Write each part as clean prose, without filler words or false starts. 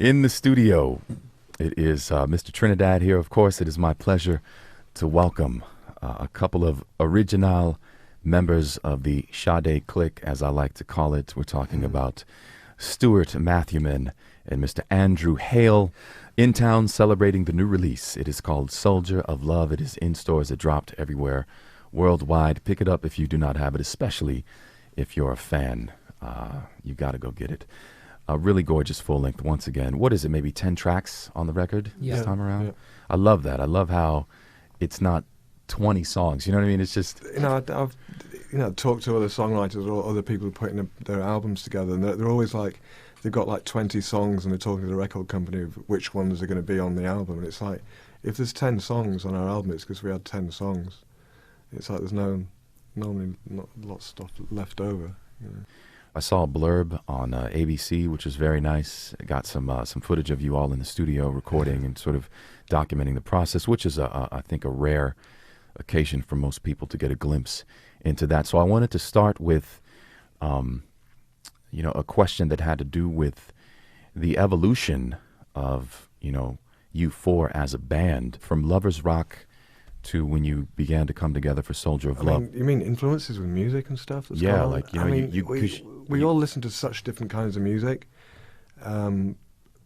In the studio, it is Mr. Trinidad here. Of course, it is my pleasure to welcome a couple of original members of the Sade clique, as I like to call it. We're talking about Stuart Matthewman and Mr. Andrew Hale in town celebrating the new release. It is called Soldier of Love. It is in stores. It dropped everywhere worldwide. Pick it up if you do not have it, especially if you're a fan. You got to go get it. A really gorgeous full length once again. What is it, maybe 10 tracks on the record this time around? Yeah. I love that. I love how it's not 20 songs. You know what I mean? It's just... I've talked to other songwriters or other people putting their albums together, and they're always like, they've got like 20 songs and they're talking to the record company of which ones are going to be on the album. And it's like, if there's 10 songs on our album, it's because we had 10 songs. It's like there's normally not a lot of stuff left over. You know. I saw a blurb on ABC, which was very nice. I got some footage of you all in the studio recording and sort of documenting the process, which is, I think, a rare occasion for most people to get a glimpse into that. So I wanted to start with, a question that had to do with the evolution of, you four as a band, from Lovers Rock to when you began to come together for Soldier of Love. You mean influences with music and stuff? That's Yeah, gone on? like, we all listen to such different kinds of music, but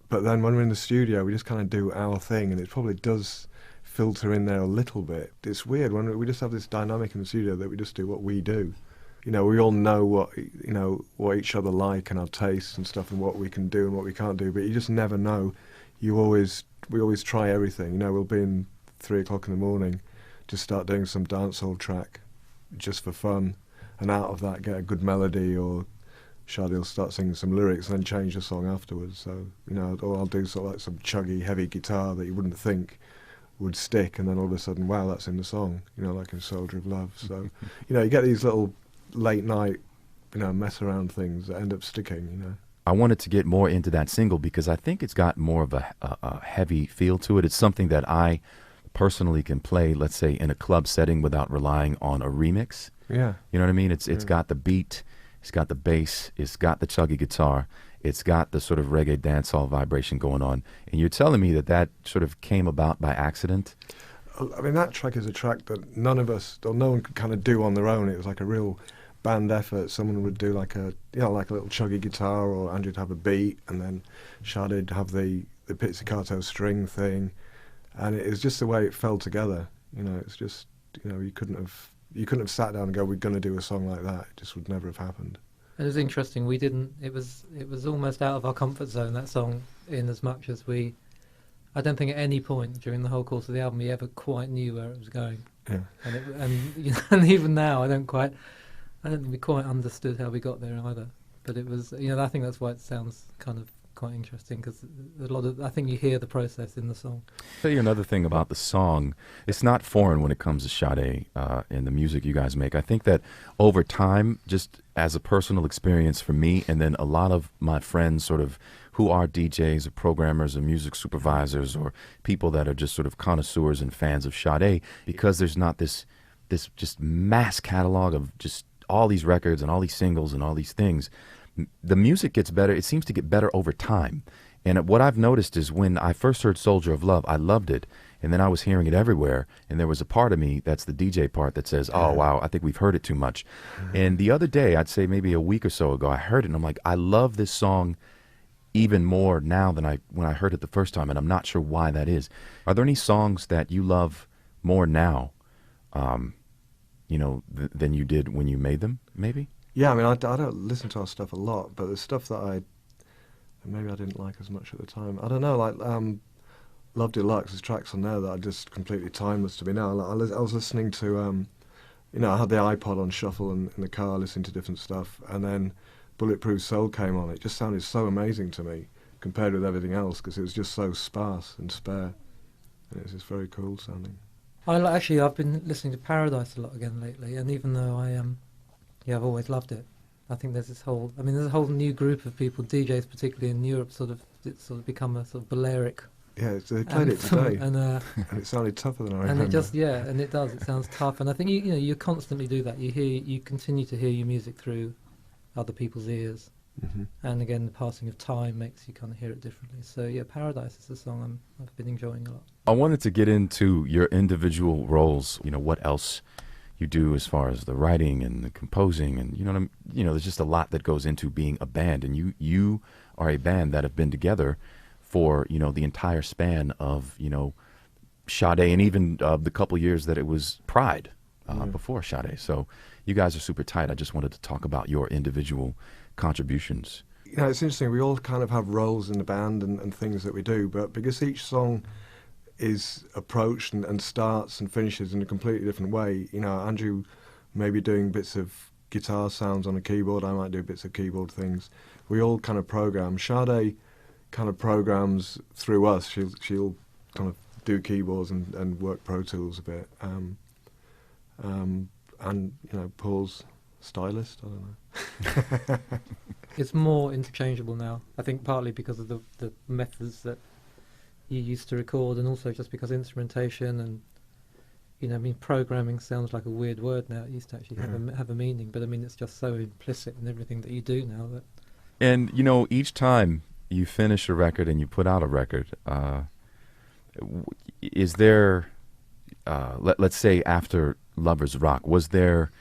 then when we're in the studio, we just kind of do our thing, and it probably does filter in there a little bit. It's weird when we just have this dynamic in the studio that we just do what we do. We all know what each other like and our tastes and stuff, and what we can do and what we can't do. But you just never know. We always try everything. We'll be in 3 o'clock in the morning, just start doing some dancehall track, just for fun, and out of that get a good melody, or Sade will start singing some lyrics and then change the song afterwards. So or I'll do sort of like some chuggy, heavy guitar that you wouldn't think would stick, and then all of a sudden, wow, that's in the song. Like in Soldier of Love. So you get these little late night, mess around things that end up sticking. I wanted to get more into that single because I think it's got more of a heavy feel to it. It's something that I personally can play, let's say, in a club setting without relying on a remix. Yeah. You know what I mean? It's got the beat, it's got the bass, it's got the chuggy guitar, it's got the sort of reggae dancehall vibration going on. And you're telling me that sort of came about by accident? I mean, that track is a track that none of us, or no one could kind of do on their own. It was like a real band effort. Someone would do like a little chuggy guitar, or Andrew'd have a beat, and then Sade'd have the pizzicato string thing. And it was just the way it fell together. It's just, you couldn't have sat down and go, we're going to do a song like that. It just would never have happened. It was interesting. We didn't. It was almost out of our comfort zone, that song, in as much as I don't think at any point during the whole course of the album we ever quite knew where it was going. Yeah. And even now I don't think we quite understood how we got there either. But it was, I think that's why it sounds kind of quite interesting, because I think you hear the process in the song. I'll tell you another thing about the song. It's not foreign when it comes to Sade and the music you guys make. I think that over time, just as a personal experience for me, and then a lot of my friends sort of who are DJs or programmers or music supervisors or people that are just sort of connoisseurs and fans of Sade, because there's not this just mass catalog of just all these records and all these singles and all these things, the music gets better. It seems to get better over time. And what I've noticed is when I first heard Soldier of Love, I loved it. And then I was hearing it everywhere. And there was a part of me, that's the DJ part, that says, oh, wow, I think we've heard it too much. And the other day, I'd say maybe a week or so ago, I heard it and I'm like, I love this song even more now than when I heard it the first time. And I'm not sure why that is. Are there any songs that you love more now, than you did when you made them, maybe? Yeah, I mean, I don't listen to our stuff a lot, but there's stuff that maybe I didn't like as much at the time. I don't know, like Love Deluxe, there's tracks on there that are just completely timeless to me now. Like, I was listening to, I had the iPod on shuffle in the car, listening to different stuff, and then Bulletproof Soul came on. It just sounded so amazing to me compared with everything else, because it was just so sparse and spare, and it's just very cool sounding. I've been listening to Paradise a lot again lately, and even though I've always loved it. I think there's a whole new group of people, DJs particularly in Europe, it's sort of become a sort of Balearic. Yeah, they played it today, and it sounded tougher than I remember. And it does. It sounds tough, and I think you constantly do that. You continue to hear your music through other people's ears, And again, the passing of time makes you kind of hear it differently. So yeah, Paradise is a song I've been enjoying a lot. I wanted to get into your individual roles. You know, what else you do as far as the writing and the composing, and there's just a lot that goes into being a band. And you are a band that have been together for the entire span of Sade, and even the couple years that it was Pride before Sade. So you guys are super tight. I just wanted to talk about your individual contributions. It's interesting. We all kind of have roles in the band and things that we do, but because each song is approached and starts and finishes in a completely different way. Andrew may be doing bits of guitar sounds on a keyboard. I might do bits of keyboard things. We all kind of program. Sade kind of programs through us. She'll kind of do keyboards and work Pro Tools a bit. And Paul's stylist. I don't know. It's more interchangeable now. I think partly because of the methods that you used to record, and also just because instrumentation and programming sounds like a weird word now. It used to actually have a meaning, but it's just so implicit in everything that you do now. And each time you finish a record and you put out a record, is there, let's say after Lovers Rock, was there,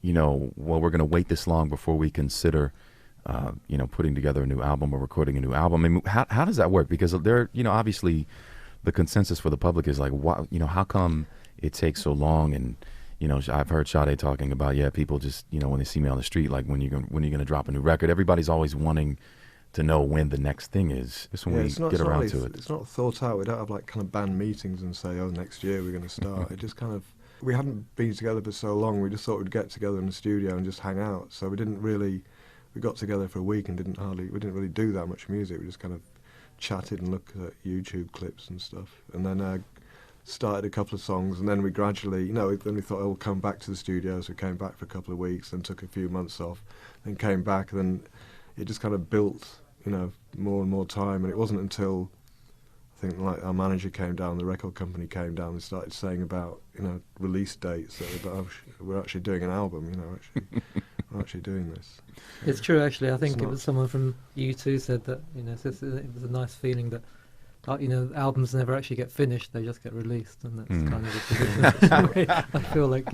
well, we're going to wait this long before we consider putting together a new album or recording a new album? How does that work? Because there, obviously, the consensus for the public is like, how come it takes so long? And I've heard Sade talking about, people just, when they see me on the street, like, when you're going to drop a new record, everybody's always wanting to know when the next thing is. Just when we get around to it. It's not thought out. We don't have like kind of band meetings and say, oh, next year we're going to start. It just kind of, we hadn't been together for so long. We just thought we'd get together in the studio and just hang out. So we got together for a week and we didn't really do that much music. We just kind of chatted and looked at YouTube clips and stuff. And then started a couple of songs, and then we gradually, then we thought, we'll come back to the studio. So we came back for a couple of weeks, then took a few months off, then came back, and then it just kind of built, more and more time. And it wasn't until I think like our manager came down, the record company came down and started saying about, release dates, that we're actually doing an album, we're actually doing this. It's true, actually. I think it was someone from U2 said that, it was a nice feeling that, albums never actually get finished, they just get released, and that's kind of the tradition. I feel like,